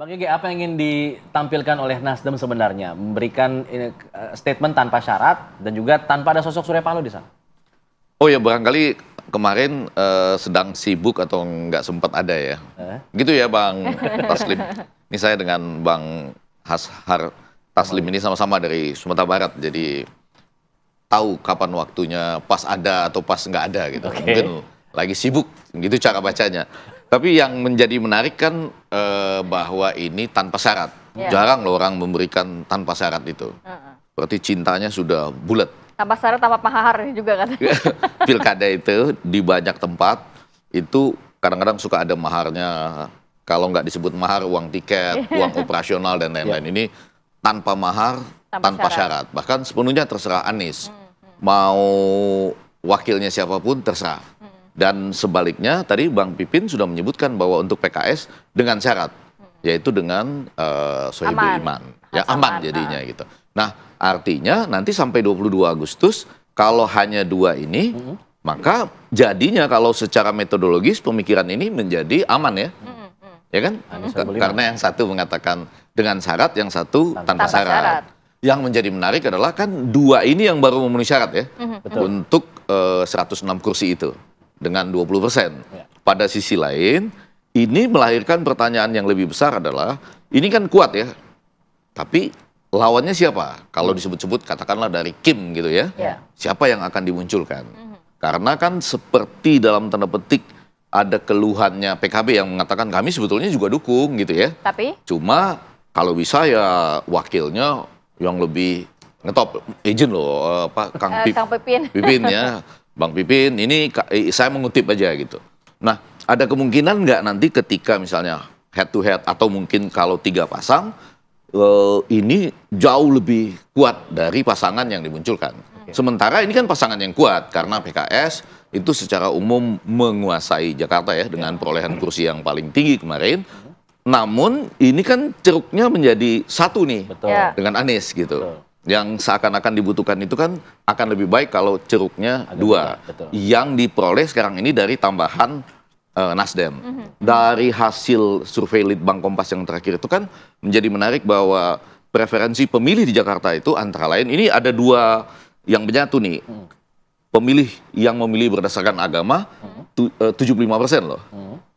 Bang Gege, apa yang ingin ditampilkan oleh Nasdem sebenarnya? Memberikan statement tanpa syarat dan juga tanpa ada sosok Surya Paloh di sana. Oh ya, barangkali kemarin sedang sibuk atau nggak sempat ada ya. Gitu ya Bang Taslim. Ini saya dengan Bang Hashar Taslim ini sama-sama dari Sumatera Barat. Jadi tahu kapan waktunya pas ada atau pas nggak ada gitu. Oke. Mungkin lagi sibuk, gitu cara bacanya. Tapi yang menjadi menarik kan bahwa ini tanpa syarat. Ya. Jarang loh orang memberikan tanpa syarat itu. Berarti cintanya sudah bulat. Tanpa syarat, tanpa mahar juga kan. Pilkada itu di banyak tempat itu kadang-kadang suka ada maharnya. Kalau nggak disebut mahar, uang tiket, uang operasional dan lain-lain. Ini tanpa mahar, tanpa syarat. Bahkan sepenuhnya terserah Anies. Mau wakilnya siapapun terserah. Dan sebaliknya tadi Bang Pipin sudah menyebutkan bahwa untuk PKS dengan syarat, yaitu dengan Sohibul Iman. Ya aman jadinya gitu. Nah, artinya nanti sampai 22 Agustus kalau hanya dua ini, maka jadinya kalau secara metodologis pemikiran ini menjadi aman ya. Ya kan? Karena yang satu mengatakan dengan syarat, yang satu tanpa syarat. Yang menjadi menarik adalah kan dua ini yang baru memenuhi syarat ya. Untuk 106 kursi itu dengan 20%. Pada sisi lain, ini melahirkan pertanyaan yang lebih besar adalah, ini kan kuat ya, tapi lawannya siapa? Kalau disebut-sebut katakanlah dari Kim gitu ya, siapa yang akan dimunculkan? Karena kan seperti dalam tanda petik ada keluhannya PKB yang mengatakan kami sebetulnya juga dukung gitu ya. Tapi? Cuma kalau bisa ya wakilnya yang lebih ngetop, izin loh Pak Kang Pipin. Pipin ya. Bang Pipin, ini saya mengutip aja gitu. Nah, ada kemungkinan nggak nanti ketika misalnya head to head atau mungkin kalau tiga pasang, ini jauh lebih kuat dari pasangan yang dimunculkan. Sementara ini kan pasangan yang kuat karena PKS itu secara umum menguasai Jakarta ya dengan perolehan kursi yang paling tinggi kemarin. Namun ini kan ceruknya menjadi satu nih dengan Anies gitu. Yang seakan-akan dibutuhkan itu kan akan lebih baik kalau ceruknya dua. Yang diperoleh sekarang ini dari tambahan Nasdem. Dari hasil survei Litbang Kompas yang terakhir itu kan menjadi menarik bahwa preferensi pemilih di Jakarta itu antara lain ini ada dua yang menyatu nih. Pemilih yang memilih berdasarkan agama 75% loh.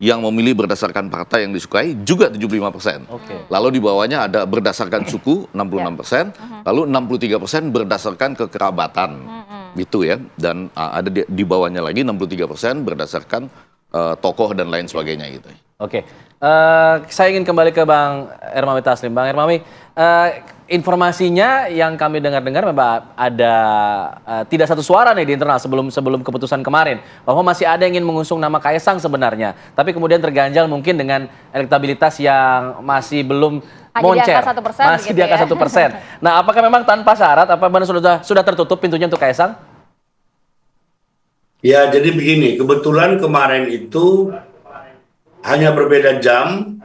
Yang memilih berdasarkan partai yang disukai juga 75%. Lalu di bawahnya ada berdasarkan suku 66%, lalu 63% berdasarkan kekerabatan. Gitu ya. Dan ada di bawahnya lagi 63% berdasarkan tokoh dan lain sebagainya gitu. Oke. Saya ingin kembali ke Bang Hermawi Taslim. Bang Hermawi, informasinya yang kami dengar-dengar memang ada tidak satu suara nih di internal sebelum keputusan kemarin bahwa masih ada yang ingin mengusung nama Kaisang sebenarnya, tapi kemudian terganjal mungkin dengan elektabilitas yang masih belum moncer, masih di angka 1%. Nah, apakah memang tanpa syarat? Apa benar sudah tertutup pintunya untuk Kaisang? Ya, jadi begini, kebetulan kemarin itu hanya berbeda jam.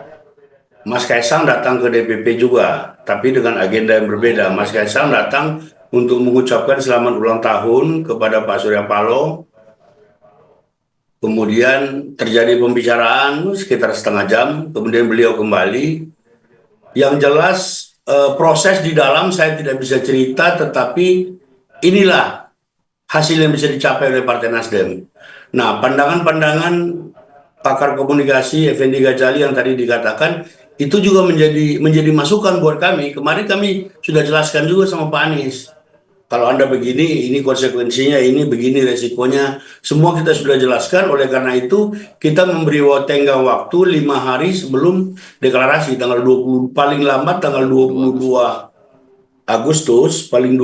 Mas Kaisang datang ke DPP juga, tapi dengan agenda yang berbeda. Mas Kaisang datang untuk mengucapkan selamat ulang tahun kepada Pak Surya Paloh. Kemudian terjadi pembicaraan sekitar setengah jam, kemudian beliau kembali. Yang jelas proses di dalam saya tidak bisa cerita, tetapi inilah hasil yang bisa dicapai oleh Partai Nasdem. Nah, pandangan-pandangan pakar komunikasi Effendi Ghazali yang tadi dikatakan itu juga menjadi masukan buat kami. Kemarin kami sudah jelaskan juga sama Pak Anies. Kalau Anda begini, ini konsekuensinya, ini begini resikonya. Semua kita sudah jelaskan, oleh karena itu kita memberi tenggang waktu 5 hari sebelum deklarasi, tanggal 20, paling lambat tanggal 22 Agustus, paling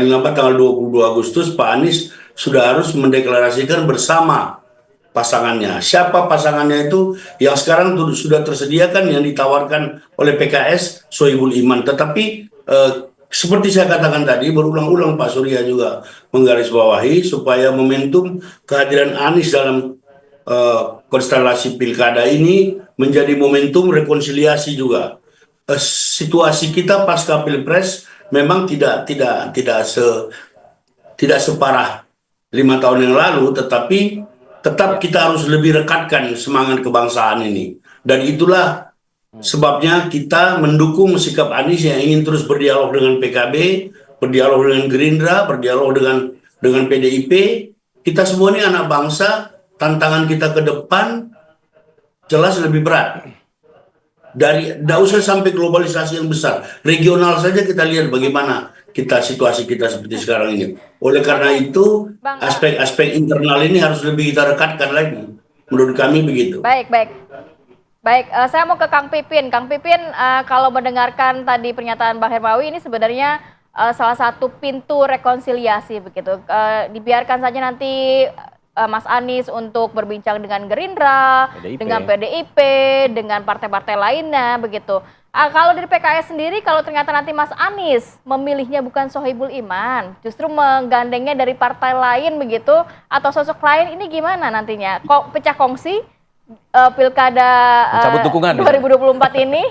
lambat tanggal 22 Agustus, Pak Anies sudah harus mendeklarasikan bersama pasangannya. Siapa pasangannya itu yang sekarang sudah tersediakan yang ditawarkan oleh PKS, Sohibul Iman. Tetapi seperti saya katakan tadi, berulang-ulang Pak Surya juga menggarisbawahi supaya momentum kehadiran Anies dalam konstelasi pilkada ini menjadi momentum rekonsiliasi juga. Situasi kita pasca Pilpres memang tidak separah 5 tahun yang lalu, tetapi tetap kita harus lebih rekatkan semangat kebangsaan ini. Dan itulah Sebabnya kita mendukung sikap Anies yang ingin terus berdialog dengan PKB, berdialog dengan Gerindra, berdialog dengan PDIP. Kita semua ini anak bangsa, tantangan kita ke depan jelas lebih berat. Tidak usah sampai globalisasi yang besar, regional saja kita lihat bagaimana situasi kita seperti sekarang ini. Oleh karena itu, aspek-aspek internal ini harus lebih kita rekatkan lagi. Menurut kami begitu. Baik. Saya mau ke Kang Pipin. Kang Pipin, kalau mendengarkan tadi pernyataan Bang Hermawi, ini sebenarnya salah satu pintu rekonsiliasi begitu. Dibiarkan saja nanti Mas Anies untuk berbincang dengan Gerindra, dengan PDIP, dengan partai-partai lainnya begitu. Kalau dari PKS sendiri, kalau ternyata nanti Mas Anies memilihnya bukan Sohibul Iman, justru menggandengnya dari partai lain begitu, atau sosok lain, ini gimana nantinya? Kok pecah kongsi pilkada 2024 ini?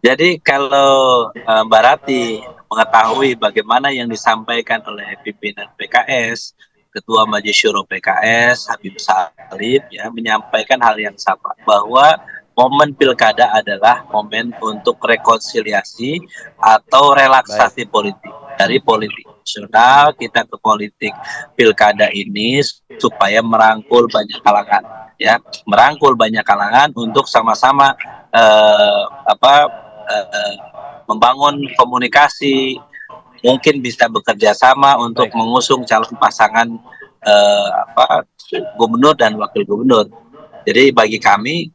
Jadi kalau Mbak Rati mengetahui bagaimana yang disampaikan oleh pimpinan PKS, Ketua Majelis Syuro PKS, Habib Salim, ya, menyampaikan hal yang sama, bahwa momen pilkada adalah momen untuk rekonsiliasi atau relaksasi politik. Dari politik nasional kita ke politik pilkada ini supaya merangkul banyak kalangan, ya, merangkul banyak kalangan untuk sama-sama membangun komunikasi, mungkin bisa bekerja sama untuk mengusung calon pasangan gubernur dan wakil gubernur. Jadi bagi kami,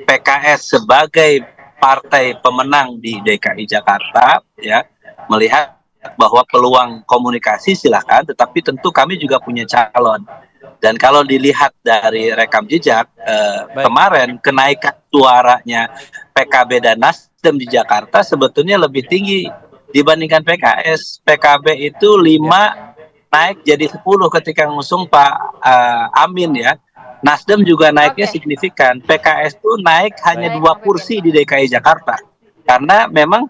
PKS sebagai partai pemenang di DKI Jakarta, ya, melihat bahwa peluang komunikasi silahkan, tetapi tentu kami juga punya calon. Dan kalau dilihat dari rekam jejak kemarin, kenaikan suaranya PKB dan Nasdem di Jakarta sebetulnya lebih tinggi dibandingkan PKS. PKB itu 5 naik jadi 10 ketika ngusung Pak Amin, ya. Nasdem juga naiknya signifikan. PKS itu naik hanya 2 kursi di DKI Jakarta. Karena memang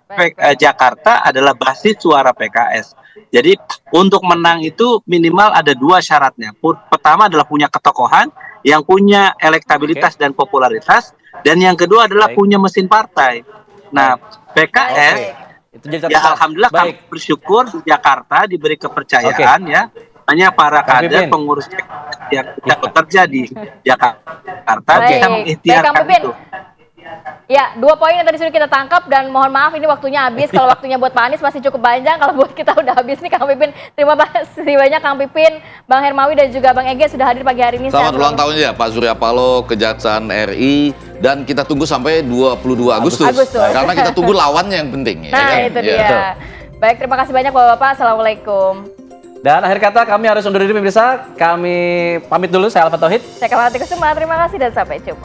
Jakarta adalah basis suara PKS. Jadi untuk menang itu minimal ada 2 syaratnya. Pertama adalah punya ketokohan, yang punya elektabilitas dan popularitas, dan yang kedua adalah punya mesin partai. Nah, PKS, ya alhamdulillah kami bersyukur di Jakarta diberi kepercayaan, ya. Hanya para kader pengurus yang tidak bekerja di Jakarta bisa mengikhtiarkan itu. Ya, 2 poin yang tadi sudah kita tangkap, dan mohon maaf ini waktunya habis. Kalau waktunya buat Pak Anies masih cukup panjang, kalau buat kita udah habis nih Kang Pipin. Terima kasih banyak Kang Pipin, Bang Hermawi dan juga Bang Ege sudah hadir pagi hari ini. Selamat ulang tahun ya Pak Surya Paloh, Kejaksaan RI, dan kita tunggu sampai 22 Agustus. Karena kita tunggu lawannya yang penting. Nah, ya, itu dia. Baik, terima kasih banyak Bapak-bapak. Assalamualaikum. Dan akhir kata kami harus undur diri pemirsa. Kami pamit dulu, saya Alfa Tauhid. Saya Kamala Kusuma, terima kasih dan sampai jumpa.